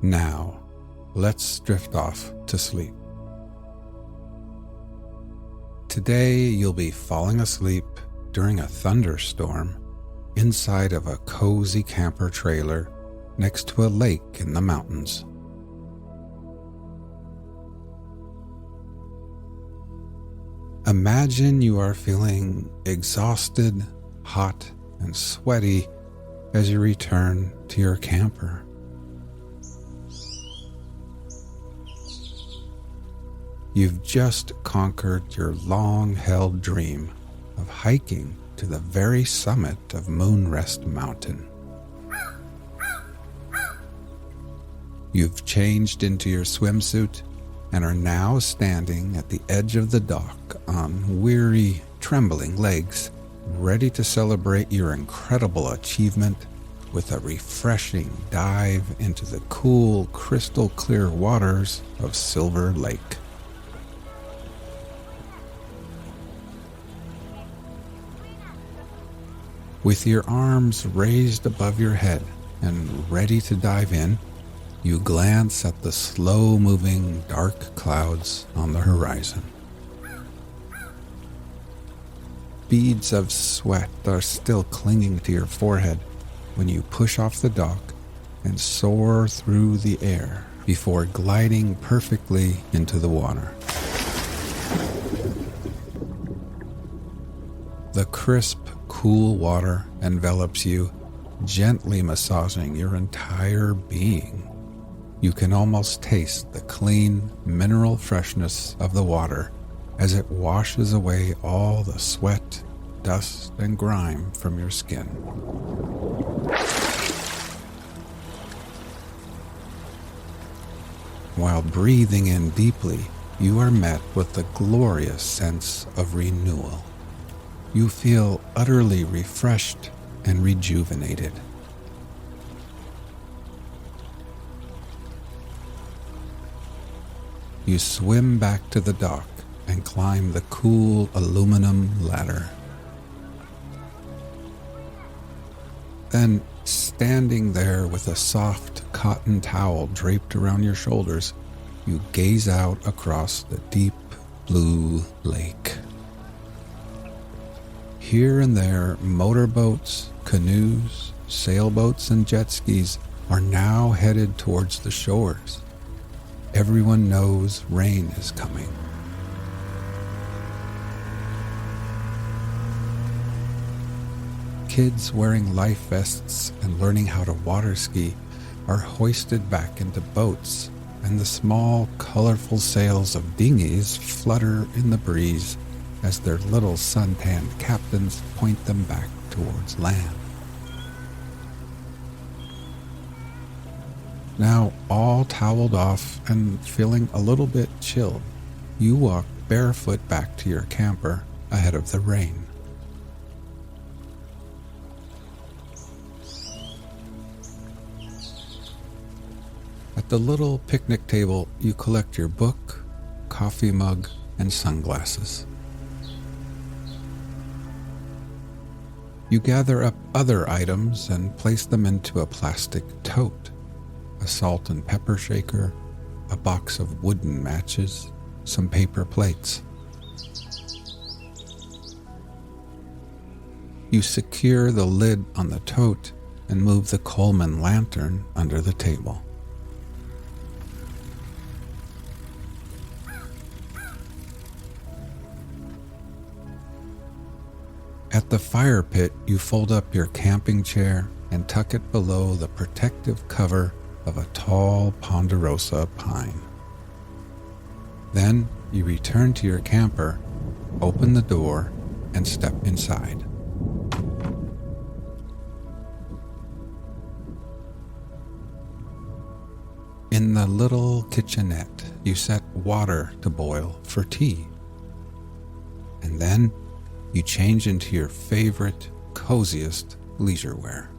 Now, let's drift off to sleep. Today, you'll be falling asleep during a thunderstorm inside of a cozy camper trailer next to a lake in the mountains. Imagine you are feeling exhausted, hot, and sweaty as you return to your camper. You've just conquered your long-held dream of hiking to the very summit of Moonrest Mountain. You've changed into your swimsuit and are now standing at the edge of the dock on weary, trembling legs, ready to celebrate your incredible achievement with a refreshing dive into the cool, crystal-clear waters of Silver Lake. With your arms raised above your head and ready to dive in, you glance at the slow-moving dark clouds on the horizon. Beads of sweat are still clinging to your forehead when you push off the dock and soar through the air before gliding perfectly into the water. The crisp, cool water envelops you, gently massaging your entire being. You can almost taste the clean, mineral freshness of the water as it washes away all the sweat, dust, and grime from your skin. While breathing in deeply, you are met with the glorious sense of renewal. You feel utterly refreshed and rejuvenated. You swim back to the dock and climb the cool aluminum ladder. Then, standing there with a soft cotton towel draped around your shoulders, you gaze out across the deep blue lake. Here and there, motorboats, canoes, sailboats, and jet skis are now headed towards the shores. Everyone knows rain is coming. Kids wearing life vests and learning how to water ski are hoisted back into boats, and the small, colorful sails of dinghies flutter in the breeze as their little suntanned captains point them back towards land. Now, all toweled off and feeling a little bit chilled, you walk barefoot back to your camper ahead of the rain. At the little picnic table, you collect your book, coffee mug, and sunglasses. You gather up other items and place them into a plastic tote. A salt and pepper shaker, a box of wooden matches, some paper plates. You secure the lid on the tote and move the Coleman lantern under the table. At the fire pit, you fold up your camping chair and tuck it below the protective cover of a tall ponderosa pine. Then you return to your camper, open the door, and step inside. In the little kitchenette, you set water to boil for tea. And then you change into your favorite, coziest leisure wear.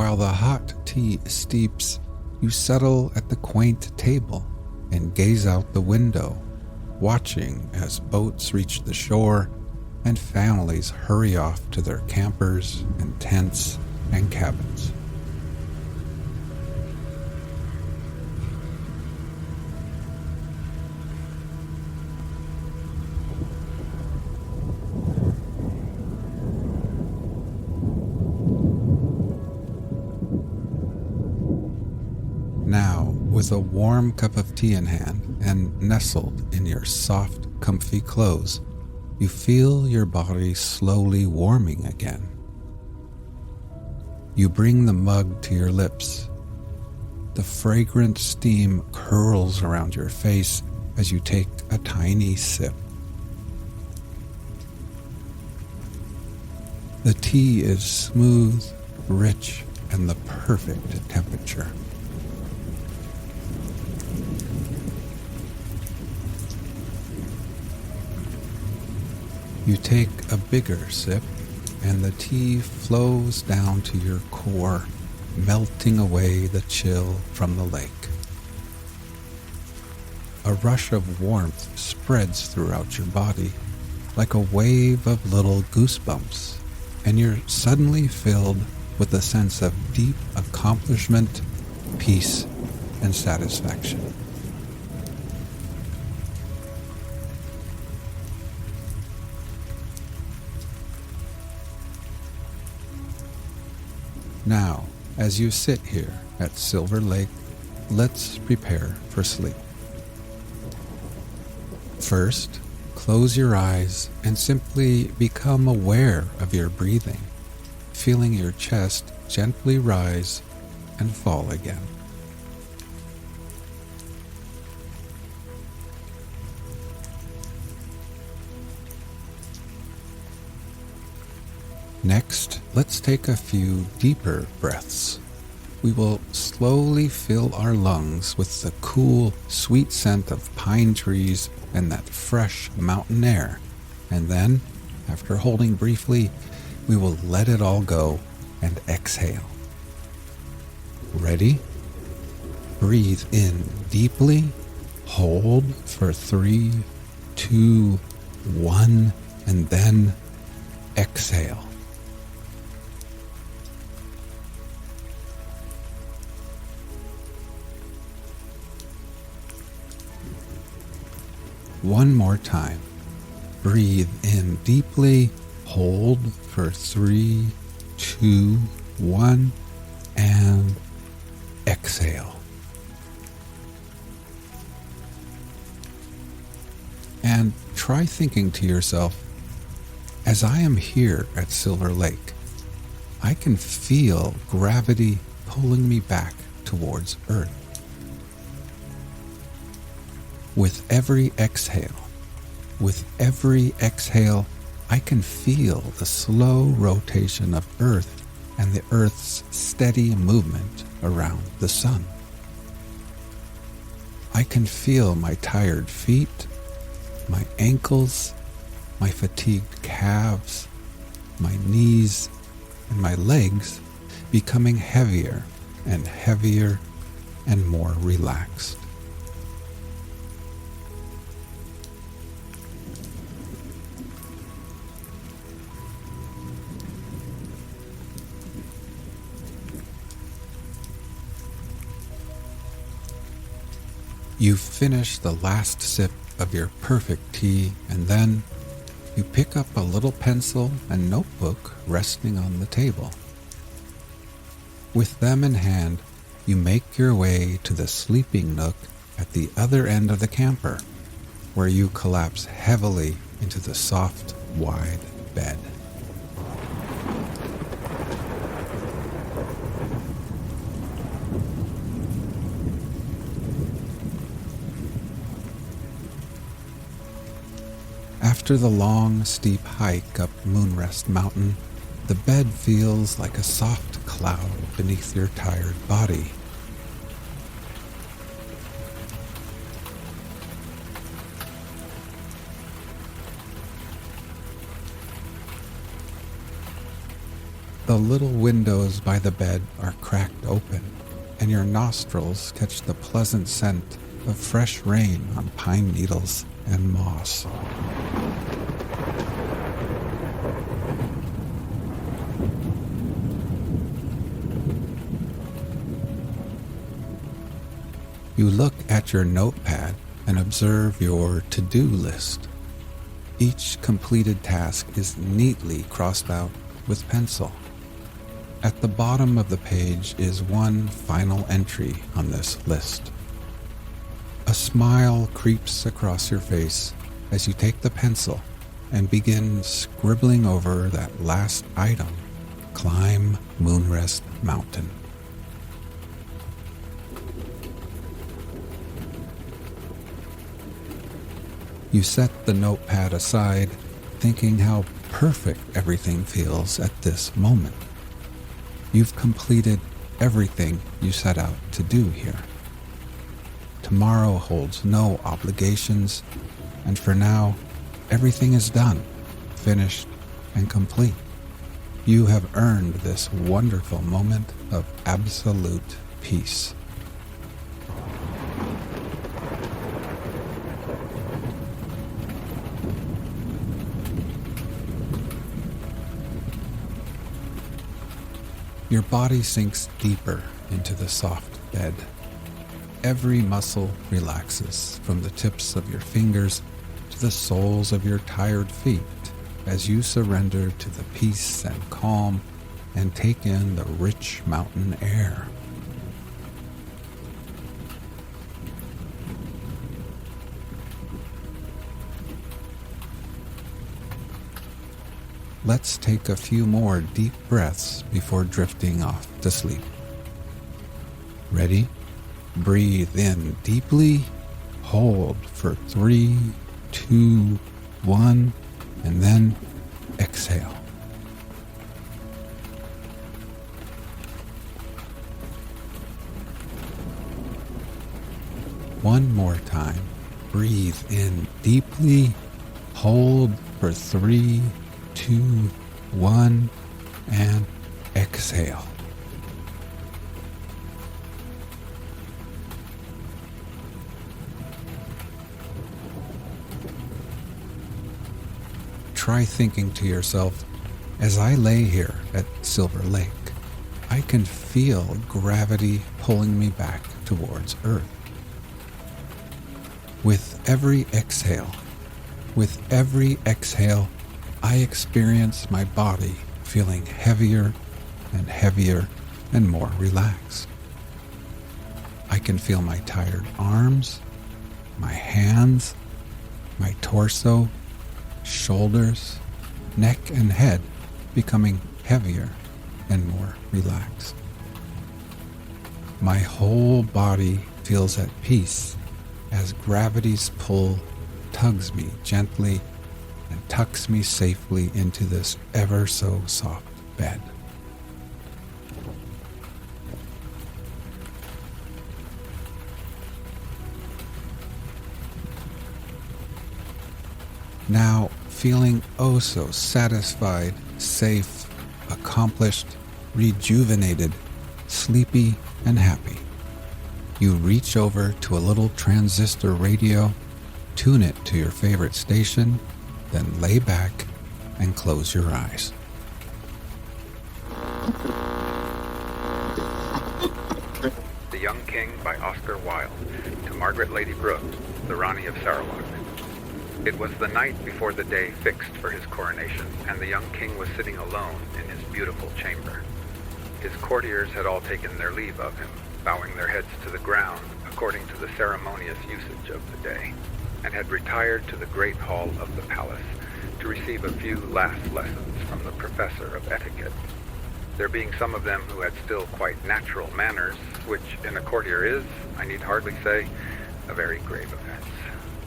while the hot tea steeps, you settle at the quaint table and gaze out the window, watching as boats reach the shore and families hurry off to their campers and tents and cabins. Now, with a warm cup of tea in hand and nestled in your soft, comfy clothes, you feel your body slowly warming again. You bring the mug to your lips. The fragrant steam curls around your face as you take a tiny sip. The tea is smooth, rich, and the perfect temperature. You take a bigger sip, and the tea flows down to your core, melting away the chill from the lake. A rush of warmth spreads throughout your body, like a wave of little goosebumps, and you're suddenly filled with a sense of deep accomplishment, peace, and satisfaction. Now, as you sit here at Silver Lake, let's prepare for sleep. First, close your eyes and simply become aware of your breathing, feeling your chest gently rise and fall again. Next, let's take a few deeper breaths. We will slowly fill our lungs with the cool, sweet scent of pine trees and that fresh mountain air. And then, after holding briefly, we will let it all go and exhale. Ready? Breathe in deeply, hold for 3, 2, 1, and then exhale. One more time. Breathe in deeply, hold for 3, 2, 1, and exhale. And try thinking to yourself, as I am here at Silver Lake, I can feel gravity pulling me back towards Earth. With every exhale, I can feel the slow rotation of Earth and the Earth's steady movement around the sun. I can feel my tired feet, my ankles, my fatigued calves, my knees, and my legs becoming heavier and heavier and more relaxed. You finish the last sip of your perfect tea, and then you pick up a little pencil and notebook resting on the table. With them in hand, you make your way to the sleeping nook at the other end of the camper, where you collapse heavily into the soft, wide bed. After the long, steep hike up Moonrest Mountain, the bed feels like a soft cloud beneath your tired body. The little windows by the bed are cracked open, and your nostrils catch the pleasant scent of fresh rain on pine needles and moss. You look at your notepad and observe your to-do list. Each completed task is neatly crossed out with pencil. At the bottom of the page is one final entry on this list. A smile creeps across your face as you take the pencil and begin scribbling over that last item: climb Moonrest Mountain. You set the notepad aside, thinking how perfect everything feels at this moment. You've completed everything you set out to do here. Tomorrow holds no obligations, and for now, everything is done, finished, and complete. You have earned this wonderful moment of absolute peace. Your body sinks deeper into the soft bed. Every muscle relaxes from the tips of your fingers to the soles of your tired feet as you surrender to the peace and calm and take in the rich mountain air. Let's take a few more deep breaths before drifting off to sleep. Ready? Breathe in deeply, hold for 3, 2, 1, and then exhale. One more time. Breathe in deeply, hold for 3, 2, 1, and exhale. Try thinking to yourself, as I lay here at Silver Lake, I can feel gravity pulling me back towards Earth. With every exhale, I experience my body feeling heavier and heavier and more relaxed. I can feel my tired arms, my hands, my torso, shoulders, neck, and head becoming heavier and more relaxed. My whole body feels at peace as gravity's pull tugs me gently and tucks me safely into this ever so soft bed. Now, feeling oh so satisfied, safe, accomplished, rejuvenated, sleepy, and happy, you reach over to a little transistor radio, tune it to your favorite station, then lay back and close your eyes. The Young King by Oscar Wilde, to Margaret Lady Brooke, the Rani of Sarawak. It was the night before the day fixed for his coronation, and the young king was sitting alone in his beautiful chamber. His courtiers had all taken their leave of him, bowing their heads to the ground according to the ceremonious usage of the day, and had retired to the great hall of the palace to receive a few last lessons from the professor of etiquette, there being some of them who had still quite natural manners, which in a courtier is, I need hardly say, a very grave offense.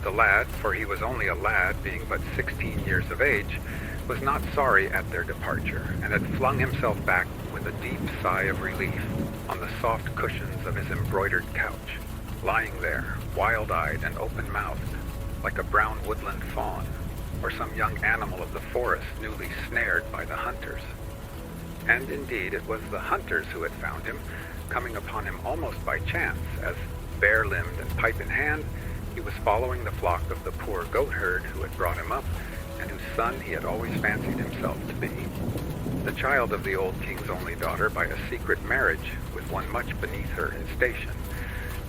The lad, for he was only a lad, being but 16 years of age, was not sorry at their departure, and had flung himself back with a deep sigh of relief on the soft cushions of his embroidered couch, lying there, wild-eyed and open-mouthed, like a brown woodland fawn, or some young animal of the forest newly snared by the hunters. And indeed, it was the hunters who had found him, coming upon him almost by chance, as, bare-limbed and pipe in hand, he was following the flock of the poor goat-herd who had brought him up, and whose son he had always fancied himself to be. The child of the old king's only daughter by a secret marriage with one much beneath her in station,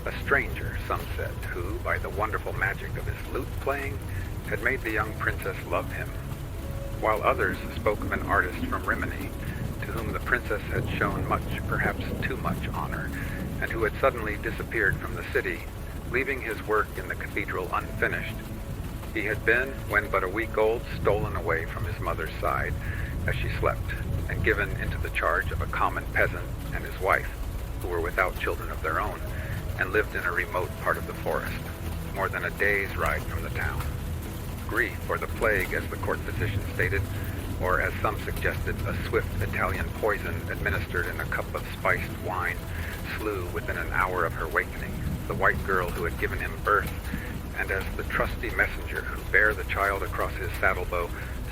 a stranger, some said, who, by the wonderful magic of his lute-playing, had made the young princess love him, while others spoke of an artist from Rimini, to whom the princess had shown much, perhaps too much honor, and who had suddenly disappeared from the city, leaving his work in the cathedral unfinished. He had been, when but a week old, stolen away from his mother's side as she slept, and given into the charge of a common peasant and his wife, who were without children of their own, and lived in a remote part of the forest, more than a day's ride from the town. Grief, or the plague, as the court physician stated, or as some suggested, a swift Italian poison administered in a cup of spiced wine, slew within an hour of her wakening the white girl who had given him birth, and as the trusty messenger who bare the child across his saddle-bow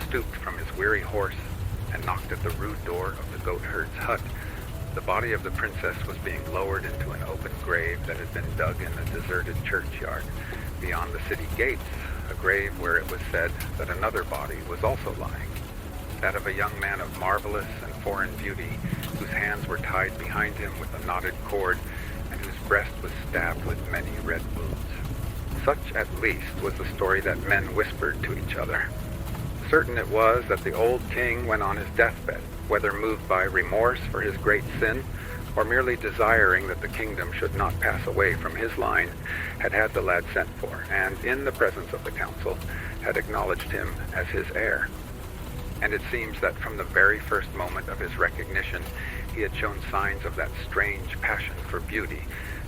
stooped from his weary horse and knocked at the rude door of the goat-herd's hut, the body of the princess was being lowered into an open grave that had been dug in a deserted churchyard beyond the city gates, a grave where it was said that another body was also lying, that of a young man of marvelous and foreign beauty, whose hands were tied behind him with a knotted cord, and whose breast was stabbed with many red wounds. Such, at least, was the story that men whispered to each other. Certain it was that the old king, when on his deathbed, whether moved by remorse for his great sin, or merely desiring that the kingdom should not pass away from his line, had had the lad sent for, and, in the presence of the council, had acknowledged him as his heir. And it seems that from the very first moment of his recognition, he had shown signs of that strange passion for beauty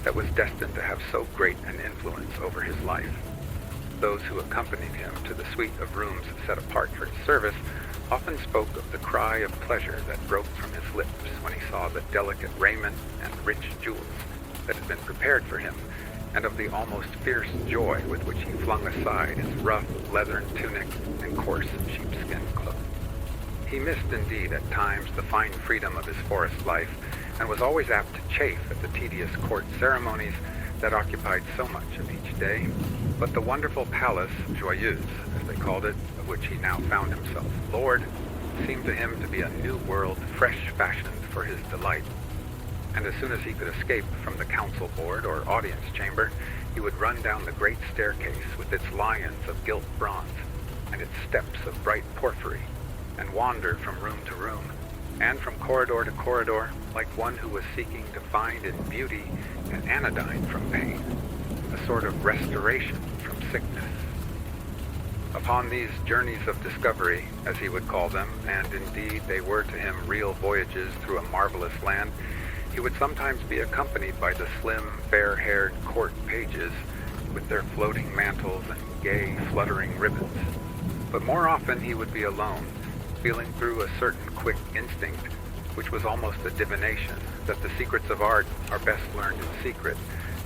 that was destined to have so great an influence over his life. Those who accompanied him to the suite of rooms set apart for his service often spoke of the cry of pleasure that broke from his lips when he saw the delicate raiment and rich jewels that had been prepared for him, and of the almost fierce joy with which he flung aside his rough leathern tunic and coarse sheepskin cloak. He missed indeed at times the fine freedom of his forest life, and was always apt to chafe at the tedious court ceremonies that occupied so much of each day. But the wonderful palace, joyeuse, as they called it, of which he now found himself lord, seemed to him to be a new world fresh fashioned for his delight. And as soon as he could escape from the council board or audience chamber, he would run down the great staircase with its lions of gilt bronze and its steps of bright porphyry, and wander from room to room, and from corridor to corridor, like one who was seeking to find in beauty an anodyne from pain, a sort of restoration from sickness. Upon these journeys of discovery, as he would call them, and indeed they were to him real voyages through a marvelous land, he would sometimes be accompanied by the slim, fair-haired court pages with their floating mantles and gay, fluttering ribbons. But more often he would be alone, feeling through a certain quick instinct, which was almost a divination, that the secrets of art are best learned in secret,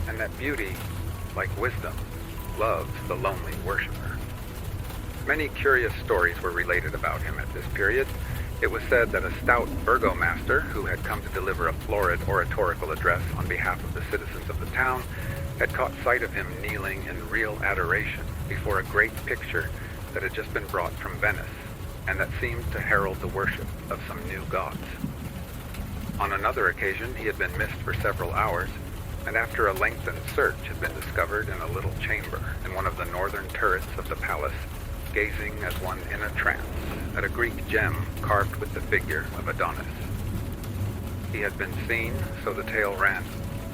and that beauty, like wisdom, loves the lonely worshiper. Many curious stories were related about him at this period. It was said that a stout burgomaster, who had come to deliver a florid oratorical address on behalf of the citizens of the town, had caught sight of him kneeling in real adoration before a great picture that had just been brought from Venice, and that seemed to herald the worship of some new gods. On another occasion, he had been missed for several hours, and after a lengthened search had been discovered in a little chamber in one of the northern turrets of the palace, gazing as one in a trance at a Greek gem carved with the figure of Adonis. He had been seen, so the tale ran,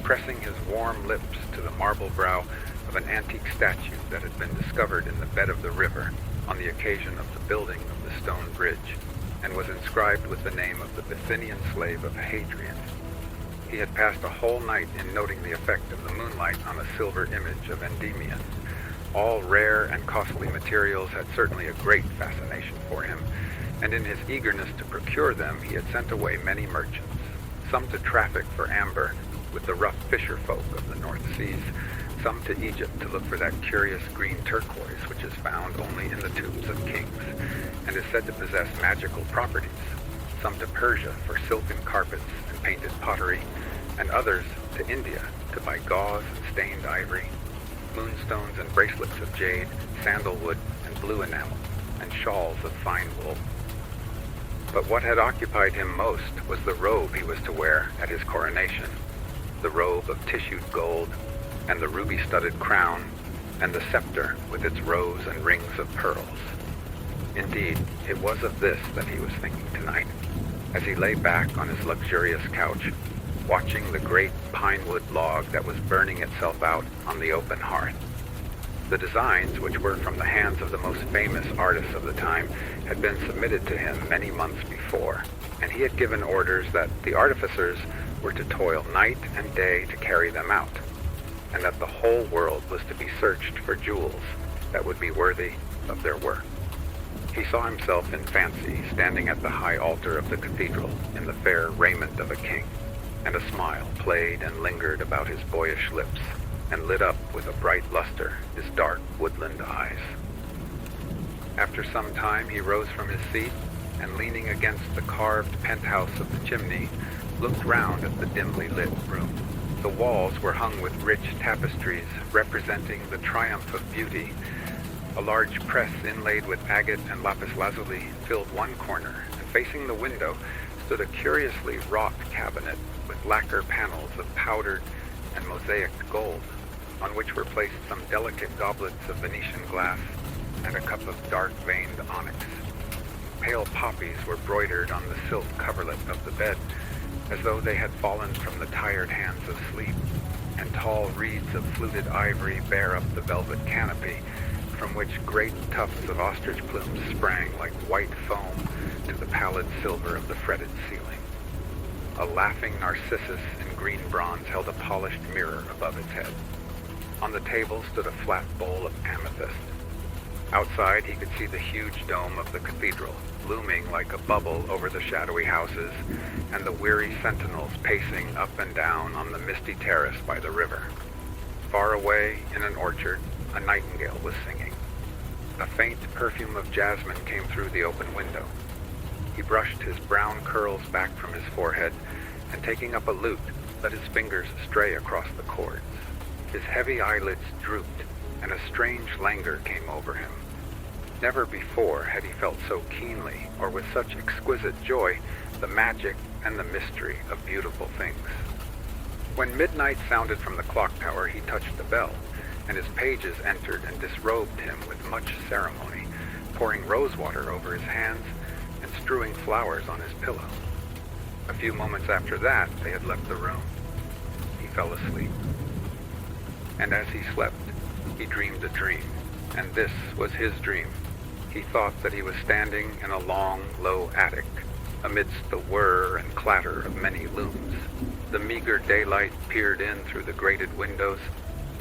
pressing his warm lips to the marble brow of an antique statue that had been discovered in the bed of the river on the occasion of the building of the stone bridge, and was inscribed with the name of the Bithynian slave of Hadrian. He had passed a whole night in noting the effect of the moonlight on a silver image of Endymion. All rare and costly materials had certainly a great fascination for him, and in his eagerness to procure them he had sent away many merchants, some to traffic for amber with the rough fisher folk of the North Seas, some to Egypt to look for that curious green turquoise which is found only in the tombs of kings, and is said to possess magical properties, some to Persia for silken carpets and painted pottery, and others to India to buy gauze and stained ivory, moonstones and bracelets of jade, sandalwood and blue enamel, and shawls of fine wool. But what had occupied him most was the robe he was to wear at his coronation, the robe of tissued gold, and the ruby-studded crown, and the scepter with its rows and rings of pearls. Indeed, it was of this that he was thinking tonight, as he lay back on his luxurious couch, watching the great pine-wood log that was burning itself out on the open hearth. The designs, which were from the hands of the most famous artists of the time, had been submitted to him many months before, and he had given orders that the artificers were to toil night and day to carry them out, and that the whole world was to be searched for jewels that would be worthy of their work. He saw himself in fancy standing at the high altar of the cathedral in the fair raiment of a king, and a smile played and lingered about his boyish lips, and lit up with a bright luster his dark woodland eyes. After some time he rose from his seat, and leaning against the carved penthouse of the chimney, looked round at the dimly lit room. The walls were hung with rich tapestries representing the triumph of beauty. A large press inlaid with agate and lapis lazuli filled one corner, and facing the window stood a curiously wrought cabinet with lacquer panels of powdered and mosaicked gold, on which were placed some delicate goblets of Venetian glass and a cup of dark-veined onyx. Pale poppies were broidered on the silk coverlet of the bed, as though they had fallen from the tired hands of sleep, and tall reeds of fluted ivory bear up the velvet canopy, from which great tufts of ostrich plumes sprang like white foam to the pallid silver of the fretted ceiling. A laughing narcissus in green bronze held a polished mirror above its head. On the table stood a flat bowl of amethyst. Outside he could see the huge dome of the cathedral, looming like a bubble over the shadowy houses, and the weary sentinels pacing up and down on the misty terrace by the river. Far away, in an orchard, a nightingale was singing. A faint perfume of jasmine came through the open window. He brushed his brown curls back from his forehead, and taking up a lute, let his fingers stray across the chords. His heavy eyelids drooped, and a strange languor came over him. Never before had he felt so keenly, or with such exquisite joy, the magic and the mystery of beautiful things. When midnight sounded from the clock tower, he touched the bell, and his pages entered and disrobed him with much ceremony, pouring rosewater over his hands and strewing flowers on his pillow. A few moments after that, they had left the room. He fell asleep. And as he slept, he dreamed a dream, and this was his dream. He thought that he was standing in a long, low attic, amidst the whir and clatter of many looms. The meager daylight peered in through the grated windows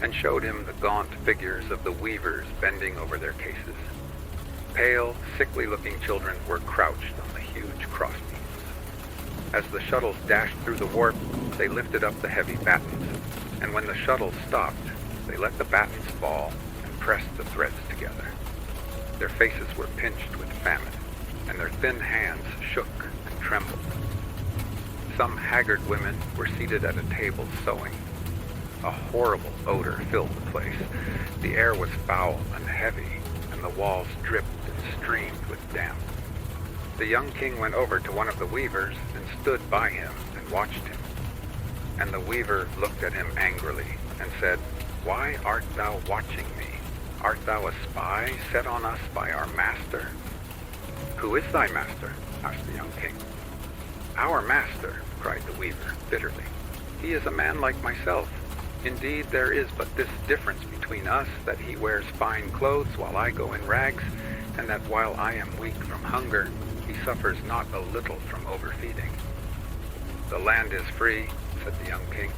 and showed him the gaunt figures of the weavers bending over their cases. Pale, sickly-looking children were crouched on the huge crossbeams. As the shuttles dashed through the warp, they lifted up the heavy battens, and when the shuttles stopped, they let the battens fall and pressed the threads together. Their faces were pinched with famine, and their thin hands shook and trembled. Some haggard women were seated at a table sewing. A horrible odor filled the place. The air was foul and heavy, and the walls dripped and streamed with damp. The young king went over to one of the weavers and stood by him and watched him. And the weaver looked at him angrily and said, "Why art thou watching me? Art thou a spy set on us by our master?" "Who is thy master?" asked the young king. "Our master," cried the weaver bitterly. "He is a man like myself. Indeed, there is but this difference between us, that he wears fine clothes while I go in rags, and that while I am weak from hunger, he suffers not a little from overfeeding." "The land is free," said the young king,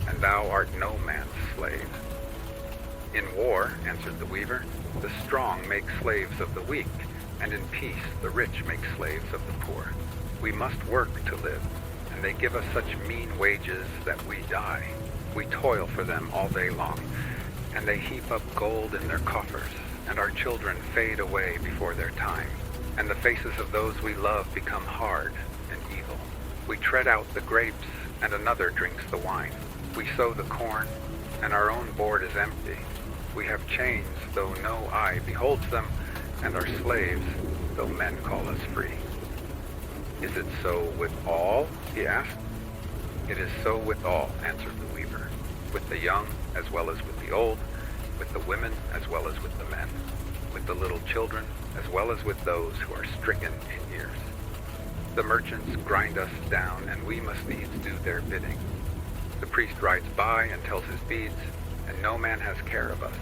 "and thou art no man's slave." "In war," answered the weaver, "the strong make slaves of the weak, and in peace the rich make slaves of the poor. We must work to live, and they give us such mean wages that we die. We toil for them all day long, and they heap up gold in their coffers, and our children fade away before their time, and the faces of those we love become hard, We tread out the grapes, and another drinks the wine. We sow the corn, and our own board is empty. We have chains, though no eye beholds them, and are slaves, though men call us free. Is it so with all? He asked. It is so with all, answered the weaver, with the young as well as with the old, with the women as well as with the men, with the little children as well as with those who are stricken in years. The merchants grind us down, and we must needs do their bidding. The priest rides by and tells his beads, and no man has care of us.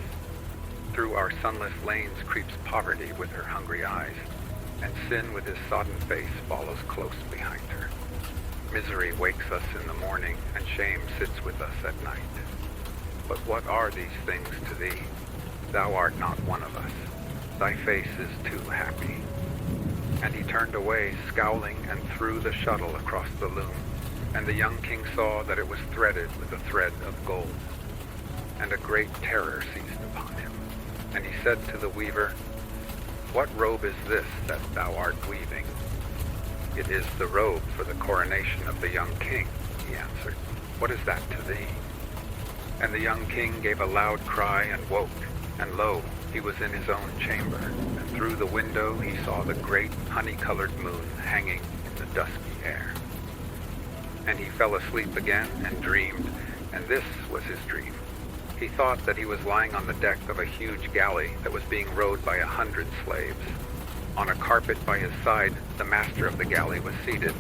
Through our sunless lanes creeps poverty with her hungry eyes, and sin with his sodden face follows close behind her. Misery wakes us in the morning, and shame sits with us at night. But what are these things to thee? Thou art not one of us. Thy face is too happy. And he turned away, scowling, and threw the shuttle across the loom. And the young king saw that it was threaded with a thread of gold. And a great terror seized upon him. And he said to the weaver, What robe is this that thou art weaving? It is the robe for the coronation of the young king, he answered. What is that to thee? And the young king gave a loud cry and woke, and lo, he was in his own chamber, and through the window he saw the great honey-colored moon hanging in the dusky air. And he fell asleep again and dreamed, and this was his dream. He thought that he was lying on the deck of a huge galley that was being rowed by 100 slaves. On a carpet by his side, the master of the galley was seated.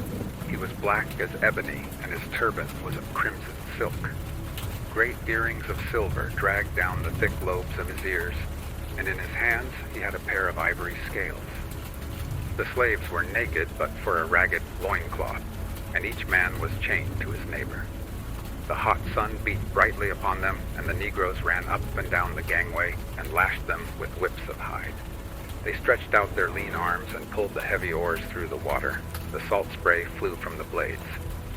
He was black as ebony, and his turban was of crimson silk. Great earrings of silver dragged down the thick lobes of his ears, and in his hands he had a pair of ivory scales. The slaves were naked but for a ragged loincloth, and each man was chained to his neighbor. The hot sun beat brightly upon them, and the Negroes ran up and down the gangway and lashed them with whips of hide. They stretched out their lean arms and pulled the heavy oars through the water. The salt spray flew from the blades.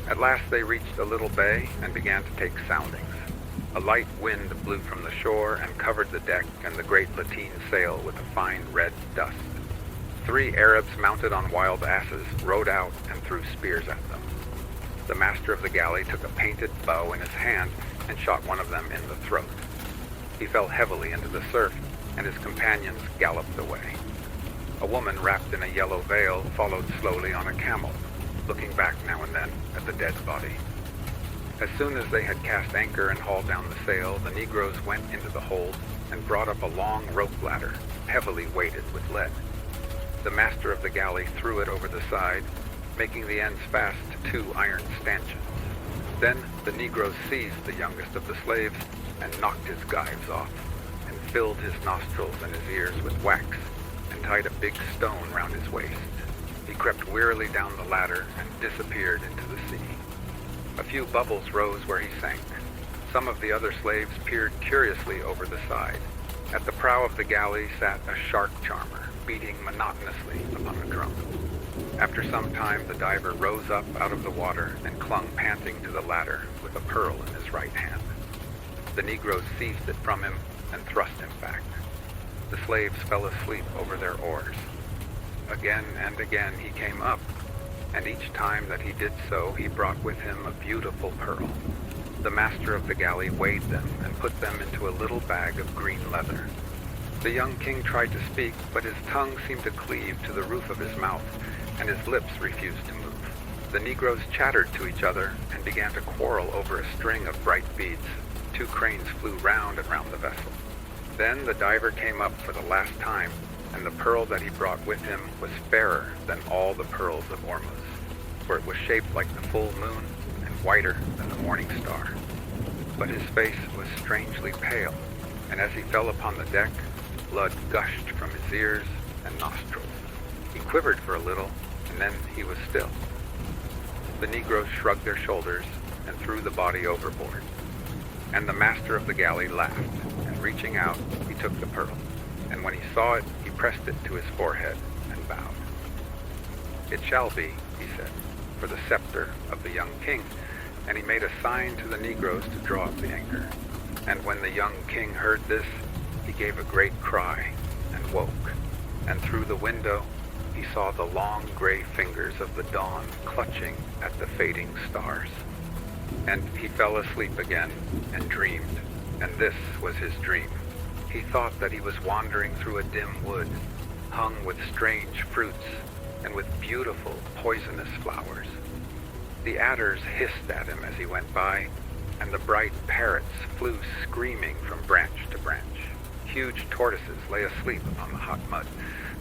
At last they reached a little bay and began to take soundings. A light wind blew from the shore and covered the deck and the great lateen sail with a fine red dust. 3 Arabs mounted on wild asses rode out and threw spears at them. The master of the galley took a painted bow in his hand and shot one of them in the throat. He fell heavily into the surf, and his companions galloped away. A woman wrapped in a yellow veil followed slowly on a camel, looking back now and then at the dead body. As soon as they had cast anchor and hauled down the sail, the Negroes went into the hold and brought up a long rope ladder, heavily weighted with lead. The master of the galley threw it over the side, making the ends fast to 2 iron stanchions. Then the Negroes seized the youngest of the slaves and knocked his gyves off, and filled his nostrils and his ears with wax, and tied a big stone round his waist. He crept wearily down the ladder and disappeared into the sea. A few bubbles rose where he sank. Some of the other slaves peered curiously over the side. At the prow of the galley sat a shark charmer, beating monotonously upon a drum. After some time, the diver rose up out of the water and clung panting to the ladder with a pearl in his right hand. The Negroes seized it from him and thrust him back. The slaves fell asleep over their oars. Again and again he came up, and each time that he did so, he brought with him a beautiful pearl. The master of the galley weighed them and put them into a little bag of green leather. The young king tried to speak, but his tongue seemed to cleave to the roof of his mouth, and his lips refused to move. The Negroes chattered to each other and began to quarrel over a string of bright beads. 2 cranes flew round and round the vessel. Then the diver came up for the last time, and the pearl that he brought with him was fairer than all the pearls of Ormuz, for it was shaped like the full moon and whiter than the morning star. But his face was strangely pale, and as he fell upon the deck, blood gushed from his ears and nostrils. He quivered for a little, and then he was still. The Negroes shrugged their shoulders and threw the body overboard. And the master of the galley laughed, and reaching out, he took the pearl. And when he saw it, he pressed it to his forehead and bowed. "It shall be," he said, "for the scepter of the young king." And he made a sign to the Negroes to draw up the anchor. And when the young king heard this, he gave a great cry and woke. And through the window, he saw the long gray fingers of the dawn clutching at the fading stars. And he fell asleep again and dreamed, and this was his dream. He thought that he was wandering through a dim wood, hung with strange fruits and with beautiful poisonous flowers. The adders hissed at him as he went by, and the bright parrots flew screaming from branch to branch. Huge tortoises lay asleep upon the hot mud.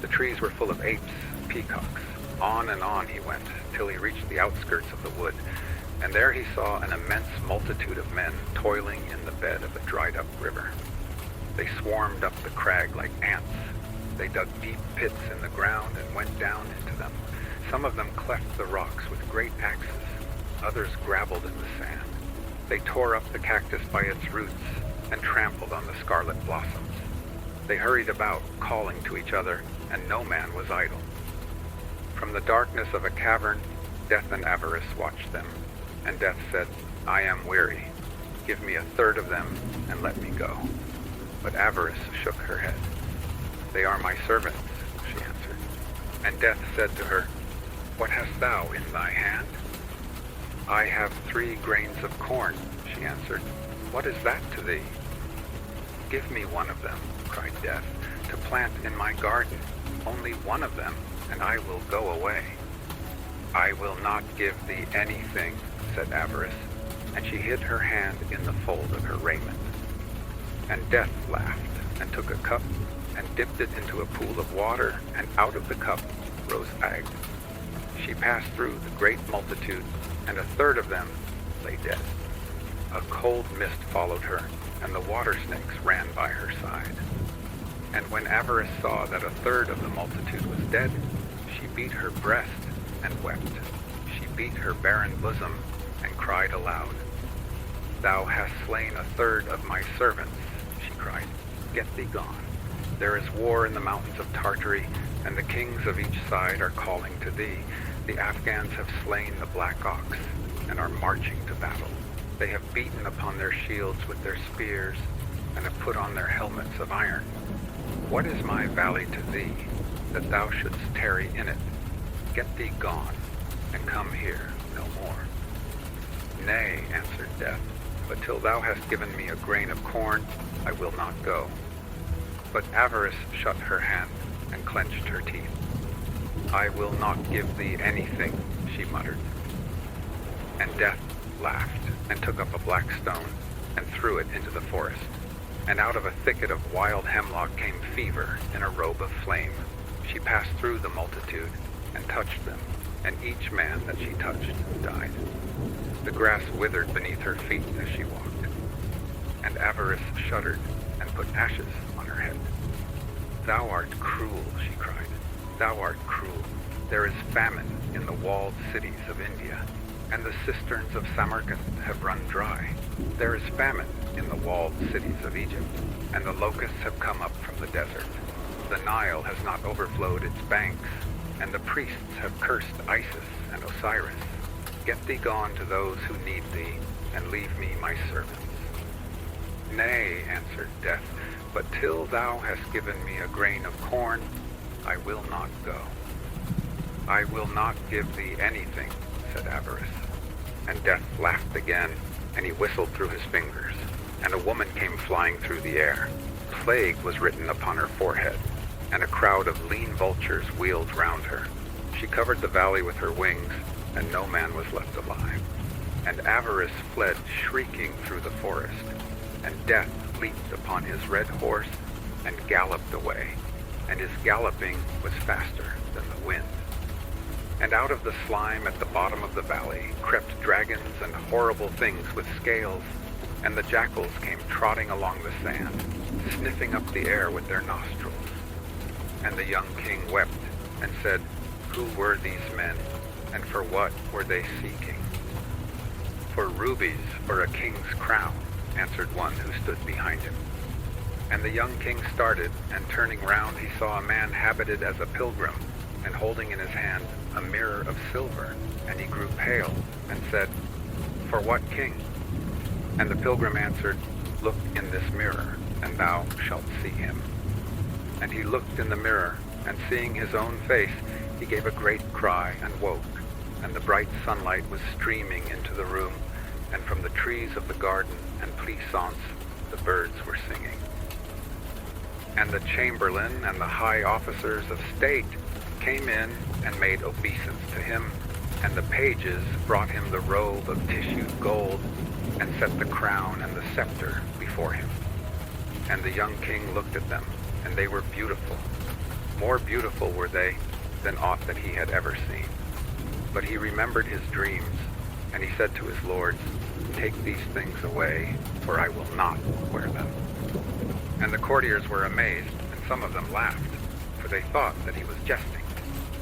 The trees were full of apes, peacocks. On and on he went, till he reached the outskirts of the wood, and there he saw an immense multitude of men toiling in the bed of a dried-up river. They swarmed up the crag like ants. They dug deep pits in the ground and went down into them. Some of them cleft the rocks with great axes. Others grabbled in the sand. They tore up the cactus by its roots and trampled on the scarlet blossoms. They hurried about, calling to each other, and no man was idle. From the darkness of a cavern, Death and Avarice watched them, and Death said, "I am weary. Give me a third of them and let me go." But Avarice shook her head. "They are my servants," she answered. And Death said to her, "What hast thou in thy hand?" "I have 3 grains of corn," she answered. "What is that to thee?" "Give me one of them," cried Death, "to plant in my garden, only one of them, and I will go away." "I will not give thee anything," said Avarice, and she hid her hand in the fold of her raiment. And Death laughed, and took a cup, and dipped it into a pool of water, and out of the cup rose Ag. She passed through the great multitude, and a third of them lay dead. A cold mist followed her, and the water snakes ran by her side. And when Avarice saw that a third of the multitude was dead, she beat her breast and wept. She beat her barren bosom and cried aloud. "Thou hast slain a third of my servants," she cried. "Get thee gone. There is war in the mountains of Tartary, and the kings of each side are calling to thee. The Afghans have slain the black ox and are marching to battle. They have beaten upon their shields with their spears and have put on their helmets of iron. What is my valley to thee, that thou shouldst tarry in it? Get thee gone, and come here no more." "Nay," answered Death, "but till thou hast given me a grain of corn, I will not go." But Avarice shut her hand and clenched her teeth. "I will not give thee anything," she muttered. And Death laughed and took up a black stone and threw it into the forest. And out of a thicket of wild hemlock came Fever in a robe of flame. She passed through the multitude and touched them, and each man that she touched died. The grass withered beneath her feet as she walked. And Avarice shuddered and put ashes on her head. "Thou art cruel," she cried. "Thou art cruel. There is famine in the walled cities of India, and the cisterns of Samarkand have run dry. There is famine in the walled cities of Egypt, and the locusts have come up from the desert. The Nile has not overflowed its banks, and the priests have cursed Isis and Osiris. Get thee gone to those who need thee, and leave me my servants." "Nay," answered Death, "but till thou hast given me a grain of corn, I will not go." "I will not give thee anything," said Avarice. And Death laughed again, and he whistled through his fingers, and a woman came flying through the air. Plague was written upon her forehead, and a crowd of lean vultures wheeled round her. She covered the valley with her wings, and no man was left alive. And Avarice fled shrieking through the forest, and Death leaped upon his red horse and galloped away, and his galloping was faster than the wind. And out of the slime at the bottom of the valley crept dragons and horrible things with scales, and the jackals came trotting along the sand, sniffing up the air with their nostrils. And the young king wept and said, "Who were these men, and for what were they seeking?" "For rubies or a king's crown," answered one who stood behind him. And the young king started, and turning round he saw a man habited as a pilgrim, and holding in his hand a mirror of silver, and he grew pale, and said, "For what king?" And the pilgrim answered, "Look in this mirror, and thou shalt see him." And he looked in the mirror, and seeing his own face, He gave a great cry and woke, and the bright sunlight was streaming into the room, and from the trees of the garden and pleasaunce the birds were singing. And the chamberlain and the high officers of state came in and made obeisance to him, and the pages brought him the robe of tissued gold, and set the crown and the scepter before him. And the young king looked at them, and they were beautiful. More beautiful were they than aught that he had ever seen. But he remembered his dreams, and he said to his lords, "Take these things away, for I will not wear them." And the courtiers were amazed, and some of them laughed, for they thought that he was jesting.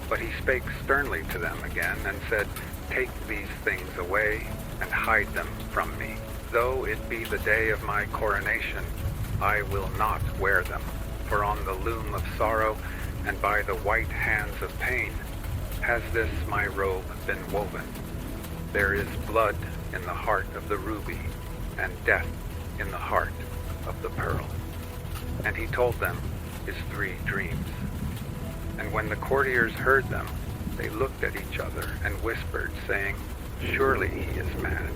But he spake sternly to them again, and said, "Take these things away, and hide them from me. Though it be the day of my coronation, I will not wear them. For on the loom of sorrow, and by the white hands of pain, has this my robe been woven. There is blood in the heart of the ruby, and death in the heart of the pearl." And he told them his 3 dreams. And when the courtiers heard them, they looked at each other and whispered, saying, "Surely he is mad.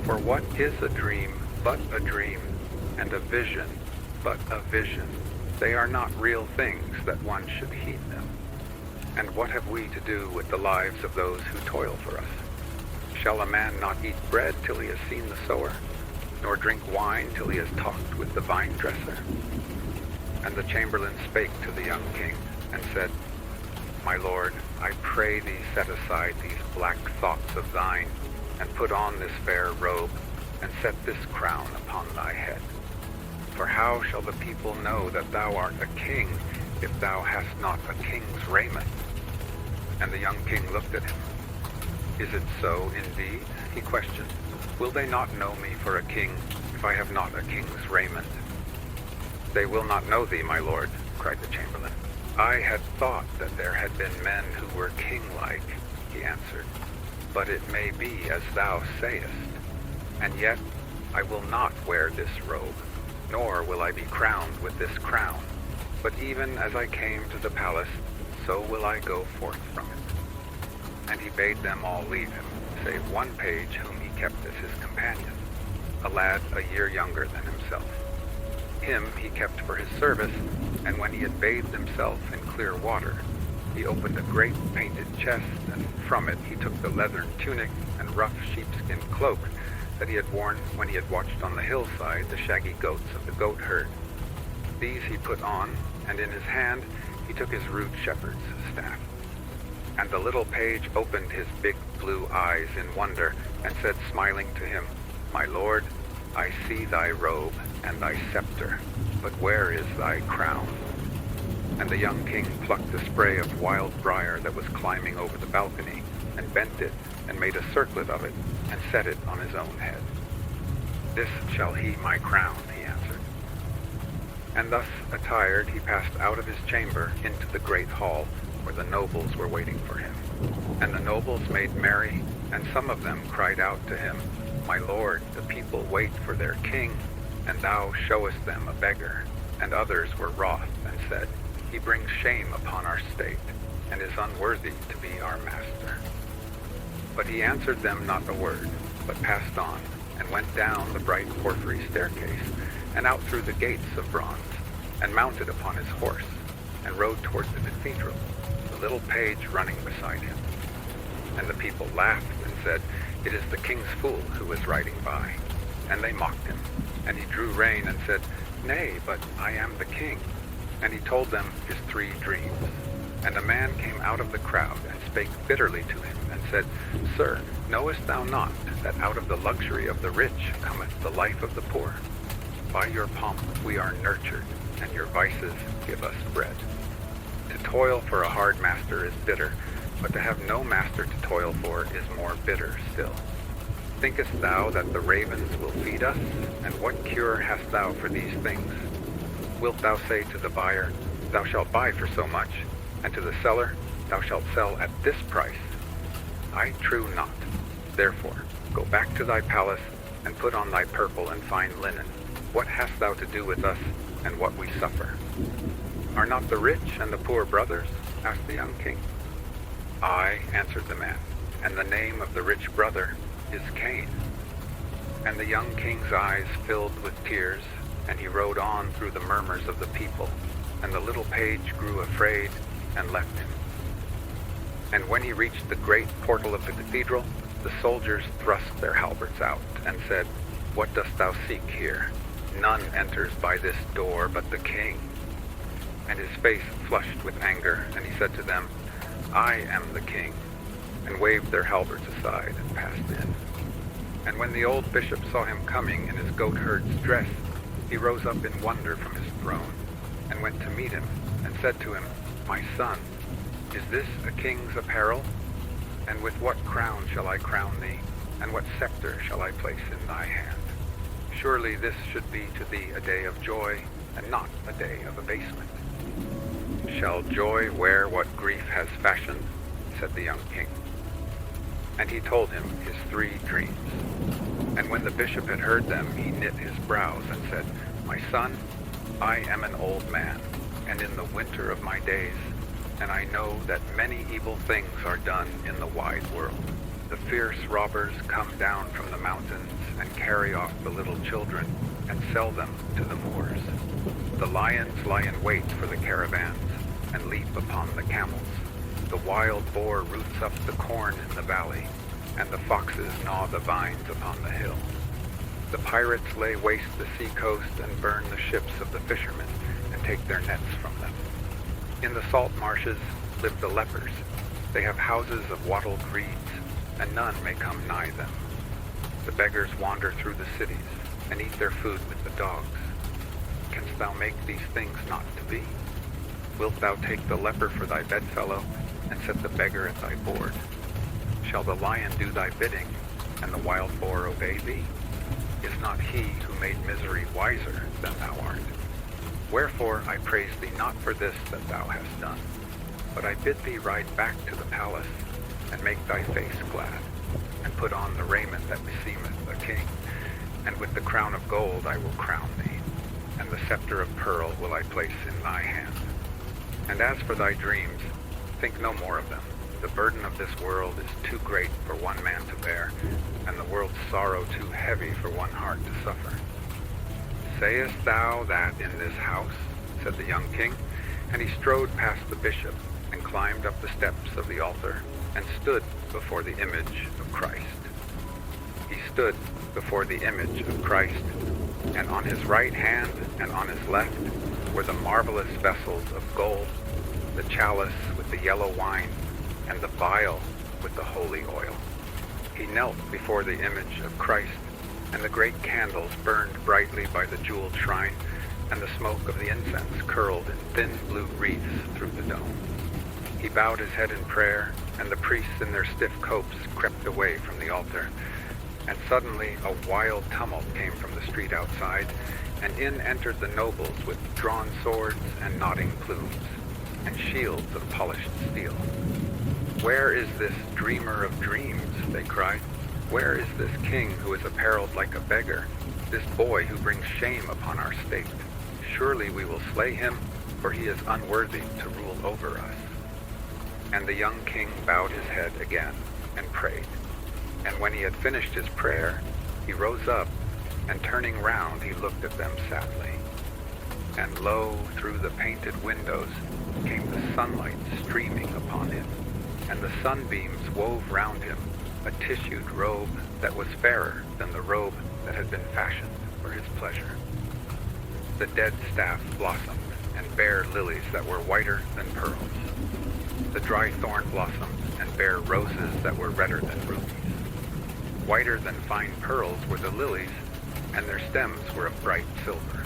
For what is a dream but a dream, and a vision but a vision? They are not real things that one should heed them. And what have we to do with the lives of those who toil for us? Shall a man not eat bread till he has seen the sower, nor drink wine till he has talked with the vine dresser?" And the chamberlain spake to the young king, and said, "My lord, I pray thee set aside these black thoughts of thine, and put on this fair robe, and set this crown upon thy head. For how shall the people know that thou art a king, if thou hast not a king's raiment?" And the young king looked at him. "Is it so indeed?" he questioned. "Will they not know me for a king, if I have not a king's raiment?" "They will not know thee, my lord," cried the chamberlain. "I had thought that there had been men who were king-like," he answered. "But it may be as thou sayest. And yet I will not wear this robe, nor will I be crowned with this crown. But even as I came to the palace, so will I go forth from it." And he bade them all leave him, save one page whom he kept as his companion, a lad a year younger than himself. Him he kept for his service, and when he had bathed himself in clear water, he opened a great painted chest, and from it he took the leathern tunic and rough sheepskin cloak that he had worn when he had watched on the hillside the shaggy goats of the goat herd. These he put on, and in his hand he took his rude shepherd's staff. And the little page opened his big blue eyes in wonder, and said smiling to him, "My lord, I see thy robe and thy scepter, but where is thy crown?" And the young king plucked a spray of wild briar that was climbing over the balcony, and bent it, and made a circlet of it, and set it on his own head. "This shall he my crown," he answered. And thus attired he passed out of his chamber into the great hall, where the nobles were waiting for him. And the nobles made merry, and some of them cried out to him, "My lord, the people wait for their king, and thou showest them a beggar." And others were wroth, and said, "He brings shame upon our state, and is unworthy to be our master." But he answered them not a word, but passed on, and went down the bright porphyry staircase, and out through the gates of bronze, and mounted upon his horse, and rode toward the cathedral, the little page running beside him. And the people laughed, and said, "It is the king's fool who is riding by." And they mocked him. And he drew rein, and said, "Nay, but I am the king." And he told them his 3 dreams. And a man came out of the crowd, and spake bitterly to him, and said, "Sir, knowest thou not that out of the luxury of the rich cometh the life of the poor? By your pomp we are nurtured, and your vices give us bread. To toil for a hard master is bitter, but to have no master to toil for is more bitter still. Thinkest thou that the ravens will feed us? And what cure hast thou for these things? Wilt thou say to the buyer, Thou shalt buy for so much, and to the seller, Thou shalt sell at this price? I trow not. Therefore, go back to thy palace, and put on thy purple and fine linen. What hast thou to do with us, and what we suffer?" "Are not the rich and the poor brothers?" asked the young king. "I," answered the man, "and the name of the rich brother is Cain." And the young king's eyes filled with tears, and he rode on through the murmurs of the people, and the little page grew afraid and left him. And when he reached the great portal of the cathedral, the soldiers thrust their halberds out and said, "What dost thou seek here? None enters by this door but the king." And his face flushed with anger, and he said to them, "I am the king," and waved their halberds aside and passed in. And when the old bishop saw him coming in his goatherd's dress, he rose up in wonder from his throne, and went to meet him, and said to him, "My son, is this a king's apparel? And with what crown shall I crown thee, and what scepter shall I place in thy hand? Surely this should be to thee a day of joy, and not a day of abasement." "Shall joy wear what grief has fashioned?" said the young king. And he told him his 3 dreams. And when the bishop had heard them, he knit his brows and said, "My son, I am an old man, and in the winter of my days, and I know that many evil things are done in the wide world. The fierce robbers come down from the mountains and carry off the little children and sell them to the Moors. The lions lie in wait for the caravans and leap upon the camels. The wild boar roots up the corn in the valley, and the foxes gnaw the vines upon the hill. The pirates lay waste the sea-coast and burn the ships of the fishermen and take their nets from them. In the salt marshes live the lepers. They have houses of wattled reeds, and none may come nigh them. The beggars wander through the cities and eat their food with the dogs. Canst thou make these things not to be? Wilt thou take the leper for thy bedfellow, and set the beggar at thy board? Shall the lion do thy bidding, and the wild boar obey thee? Is not he who made misery wiser than thou art? Wherefore I praise thee not for this that thou hast done, but I bid thee ride back to the palace, and make thy face glad, and put on the raiment that beseemeth a king, and with the crown of gold I will crown thee, and the scepter of pearl will I place in thy hand. And as for thy dreams, think no more of them. The burden of this world is too great for one man to bear, and the world's sorrow too heavy for one heart to suffer." "Sayest thou that in this house?" said the young king, and he strode past the bishop, and climbed up the steps of the altar, and stood before the image of Christ. He stood before the image of Christ, and on his right hand and on his left were the marvelous vessels of gold, the chalice with the yellow wine, and the vial with the holy oil. He knelt before the image of Christ, and the great candles burned brightly by the jeweled shrine, and the smoke of the incense curled in thin blue wreaths through the dome. He bowed his head in prayer, and the priests in their stiff copes crept away from the altar. And suddenly a wild tumult came from the street outside, and in entered the nobles with drawn swords and nodding plumes, and shields of polished steel. "Where is this dreamer of dreams?" they cried. "Where is this king who is apparelled like a beggar, this boy who brings shame upon our state? Surely we will slay him, for he is unworthy to rule over us." And the young king bowed his head again and prayed. And when he had finished his prayer, he rose up, and turning round he looked at them sadly. And lo, through the painted windows came the sunlight streaming upon him, and the sunbeams wove round him a tissued robe that was fairer than the robe that had been fashioned for his pleasure. The dead staff blossomed and bare lilies that were whiter than pearls. The dry thorn blossomed and bare roses that were redder than rubies. Whiter than fine pearls were the lilies, and their stems were of bright silver.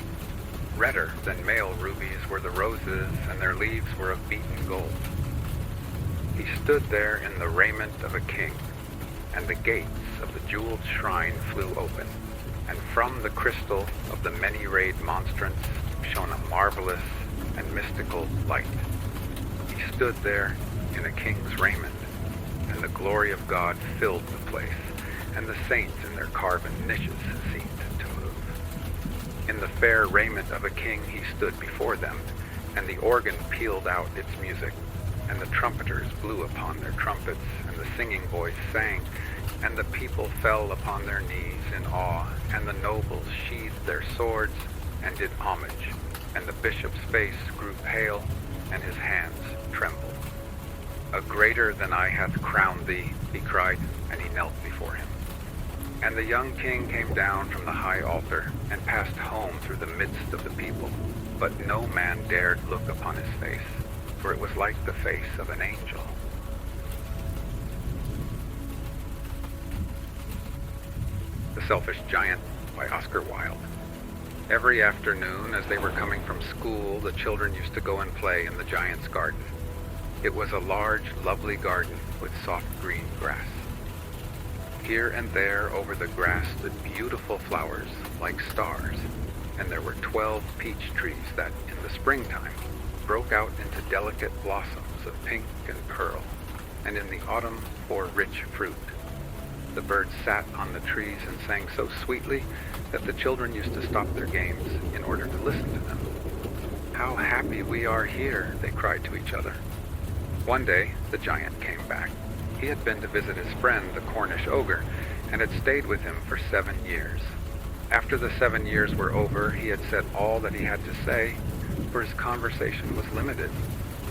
Redder than male rubies were the roses, and their leaves were of beaten gold. He stood there in the raiment of a king, and the gates of the jeweled shrine flew open, and from the crystal of the many-rayed monstrance shone a marvelous and mystical light. He stood there in a king's raiment, and the glory of God filled the place, and the saints in their carven niches seemed to move. In the fair raiment of a king he stood before them, and the organ pealed out its music, and the trumpeters blew upon their trumpets, and the singing voice sang, and the people fell upon their knees in awe, and the nobles sheathed their swords and did homage, and the bishop's face grew pale, and his hands trembled. A greater than I hath crowned thee, he cried, and he knelt before him. And the young king came down from the high altar, and passed home through the midst of the people, but no man dared look upon his face, for it was like the face of an angel. The Selfish Giant by Oscar Wilde. Every afternoon, as they were coming from school, the children used to go and play in the giant's garden. It was a large, lovely garden with soft green grass. Here and there over the grass stood beautiful flowers like stars, and there were 12 peach trees that, in the springtime, broke out into delicate blossoms of pink and pearl, and in the autumn bore rich fruit. The birds sat on the trees and sang so sweetly that the children used to stop their games in order to listen to them. "How happy we are here," they cried to each other. One day, the giant came back. He had been to visit his friend, the Cornish ogre, and had stayed with him for 7 years. After the 7 years were over, he had said all that he had to say, for his conversation was limited,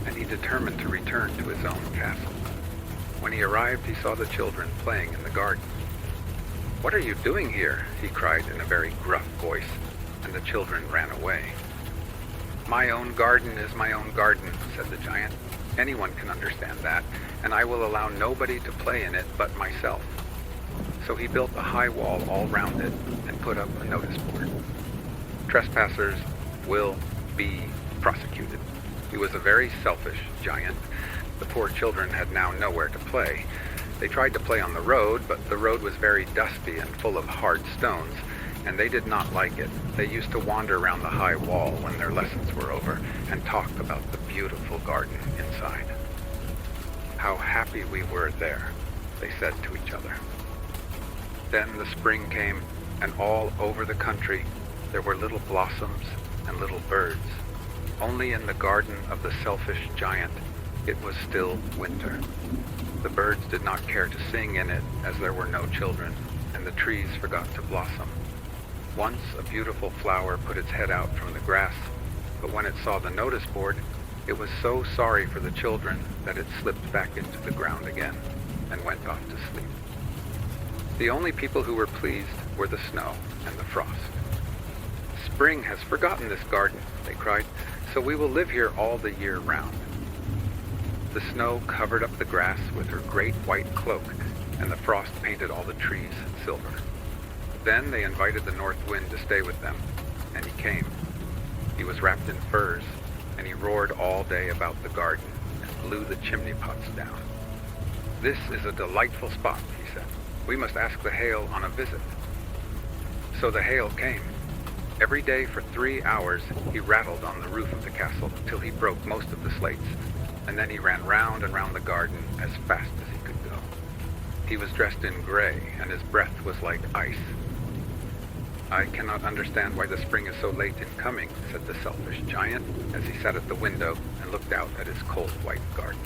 and he determined to return to his own castle. When he arrived, he saw the children playing in the garden. "What are you doing here?" he cried in a very gruff voice, and the children ran away. "My own garden is my own garden," said the giant. "Anyone can understand that, and I will allow nobody to play in it but myself." So he built a high wall all round it and put up a notice board. "Trespassers will be prosecuted." He was a very selfish giant. The poor children had now nowhere to play. They tried to play on the road, but the road was very dusty and full of hard stones, and they did not like it. They used to wander around the high wall when their lessons were over and talk about the beautiful garden inside. "How happy we were there," they said to each other. Then the spring came, and all over the country there were little blossoms and little birds. Only in the garden of the selfish giant it was still winter. The birds did not care to sing in it, as there were no children, and the trees forgot to blossom. Once a beautiful flower put its head out from the grass, but when it saw the notice board, it was so sorry for the children that it slipped back into the ground again and went off to sleep. The only people who were pleased were the snow and the frost. "Spring has forgotten this garden," they cried, "so we will live here all the year round." The snow covered up the grass with her great white cloak, and the frost painted all the trees silver. Then they invited the north wind to stay with them, and he came. He was wrapped in furs, and he roared all day about the garden and blew the chimney pots down. "This is a delightful spot," he said. "We must ask the hail on a visit." So the hail came. Every day for 3 hours he rattled on the roof of the castle till he broke most of the slates, and then he ran round and round the garden as fast as he could go. He was dressed in gray, and his breath was like ice. "I cannot understand why the spring is so late in coming," said the selfish giant, as he sat at the window and looked out at his cold white garden.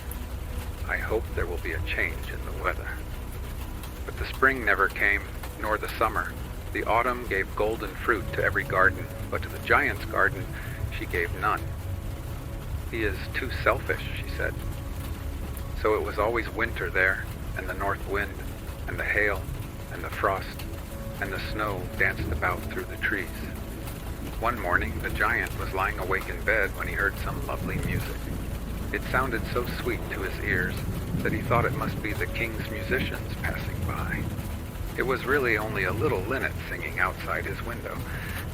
"I hope there will be a change in the weather." But the spring never came, nor the summer. The autumn gave golden fruit to every garden, but to the giant's garden she gave none. "He is too selfish," she said. So it was always winter there, and the north wind, and the hail, and the frost, and the snow danced about through the trees. One morning the giant was lying awake in bed when he heard some lovely music. It sounded so sweet to his ears that he thought it must be the king's musicians passing by. It was really only a little linnet singing outside his window,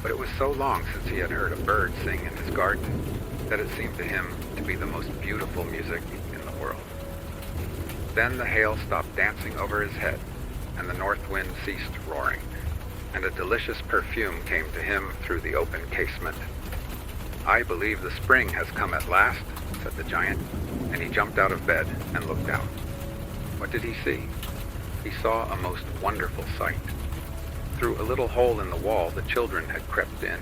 but it was so long since he had heard a bird sing in his garden that it seemed to him to be the most beautiful music in the world. Then the hail stopped dancing over his head, and the north wind ceased roaring, and a delicious perfume came to him through the open casement. "I believe the spring has come at last," said the giant, and he jumped out of bed and looked out. What did he see? He saw a most wonderful sight. Through a little hole in the wall the children had crept in,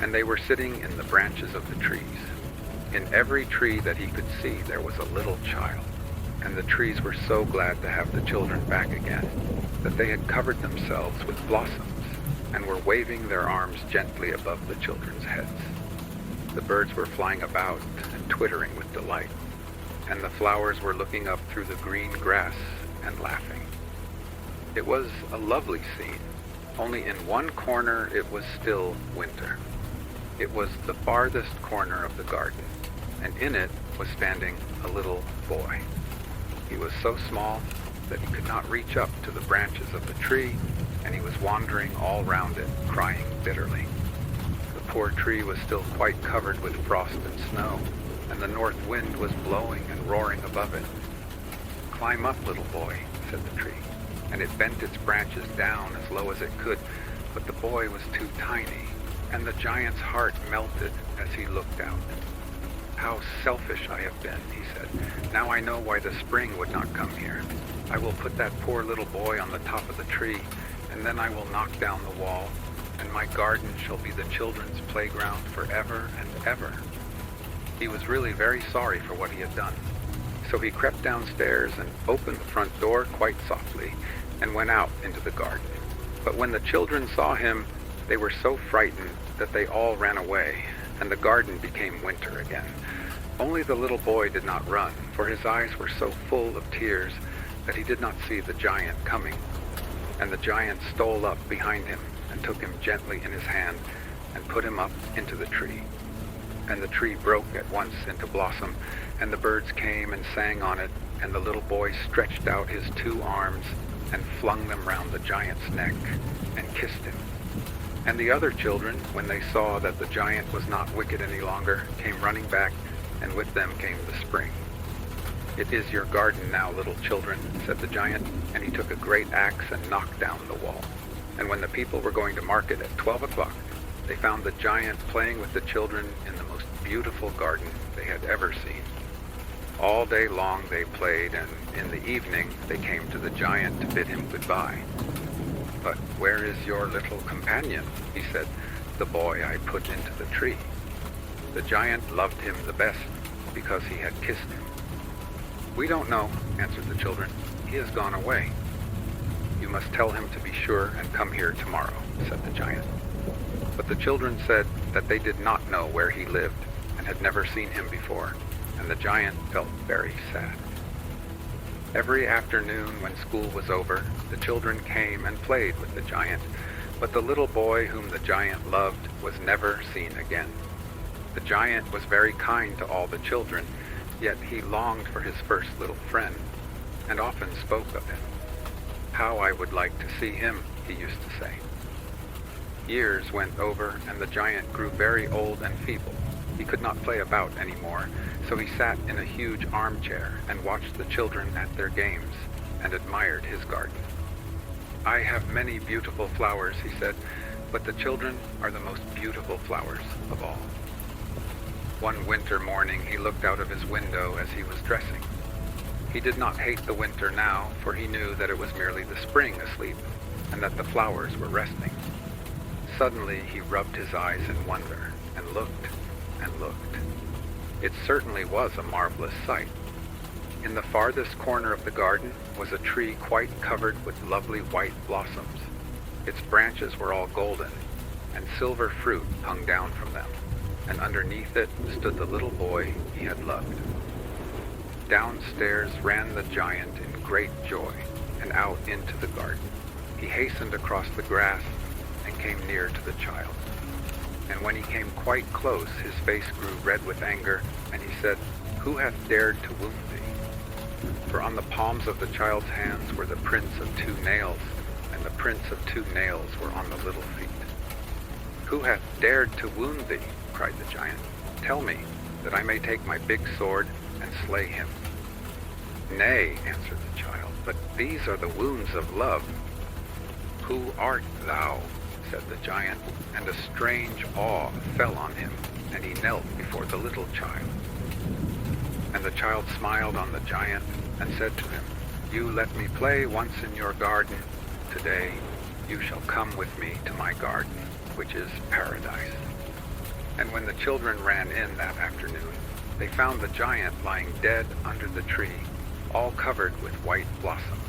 and they were sitting in the branches of the trees. In every tree that he could see, there was a little child, and the trees were so glad to have the children back again that they had covered themselves with blossoms and were waving their arms gently above the children's heads. The birds were flying about and twittering with delight, and the flowers were looking up through the green grass and laughing. It was a lovely scene, only in one corner it was still winter. It was the farthest corner of the garden, and in it was standing a little boy. He was so small that he could not reach up to the branches of the tree, and he was wandering all round it, crying bitterly. The poor tree was still quite covered with frost and snow, and the north wind was blowing and roaring above it. "Climb up, little boy," said the tree, and it bent its branches down as low as it could, but the boy was too tiny, and the giant's heart melted as he looked out. "How selfish I have been," he said. "Now I know why the spring would not come here. I will put that poor little boy on the top of the tree, and then I will knock down the wall, and my garden shall be the children's playground forever and ever." He was really very sorry for what he had done. So he crept downstairs and opened the front door quite softly and went out into the garden. But when the children saw him, they were so frightened that they all ran away, and the garden became winter again. Only the little boy did not run, for his eyes were so full of tears that he did not see the giant coming. And the giant stole up behind him and took him gently in his hand and put him up into the tree. And the tree broke at once into blossom, and the birds came and sang on it, and the little boy stretched out his 2 arms and flung them round the giant's neck and kissed him. And the other children, when they saw that the giant was not wicked any longer, came running back, and with them came the spring. "It is your garden now, little children," said the giant, and he took a great axe and knocked down the wall. And when the people were going to market at 12 o'clock, they found the giant playing with the children in the most beautiful garden they had ever seen. All day long they played, and in the evening they came to the giant to bid him goodbye. "But where is your little companion?" he said, "the boy I put into the tree." The giant loved him the best because he had kissed him. "We don't know," answered the children. "He has gone away." "You must tell him to be sure and come here tomorrow," said the giant. But the children said that they did not know where he lived and had never seen him before, and the giant felt very sad. Every afternoon when school was over, the children came and played with the giant, but the little boy whom the giant loved was never seen again. The giant was very kind to all the children, yet he longed for his first little friend, and often spoke of him. "How I would like to see him," he used to say. Years went over, and the giant grew very old and feeble. He could not play about any more, so he sat in a huge armchair and watched the children at their games and admired his garden. "I have many beautiful flowers," he said, "but the children are the most beautiful flowers of all." One winter morning he looked out of his window as he was dressing. He did not hate the winter now, for he knew that it was merely the spring asleep and that the flowers were resting. Suddenly he rubbed his eyes in wonder and looked and looked. It certainly was a marvelous sight. In the farthest corner of the garden was a tree quite covered with lovely white blossoms. Its branches were all golden, and silver fruit hung down from them, and underneath it stood the little boy he had loved. Downstairs ran the giant in great joy, and out into the garden. He hastened across the grass and came near to the child. And when he came quite close, his face grew red with anger, and he said, "Who hath dared to wound thee?" For on the palms of the child's hands were the prints of 2 nails, and the prints of 2 nails were on the little feet. "Who hath dared to wound thee?" cried the giant. "Tell me, that I may take my big sword and slay him." "Nay," answered the child, "but these are the wounds of love." "Who art thou?" said the giant, and a strange awe fell on him, and he knelt before the little child. And the child smiled on the giant and said to him, "You let me play once in your garden. Today you shall come with me to my garden, which is paradise." And when the children ran in that afternoon, They found the giant lying dead under the tree, all covered with white blossoms.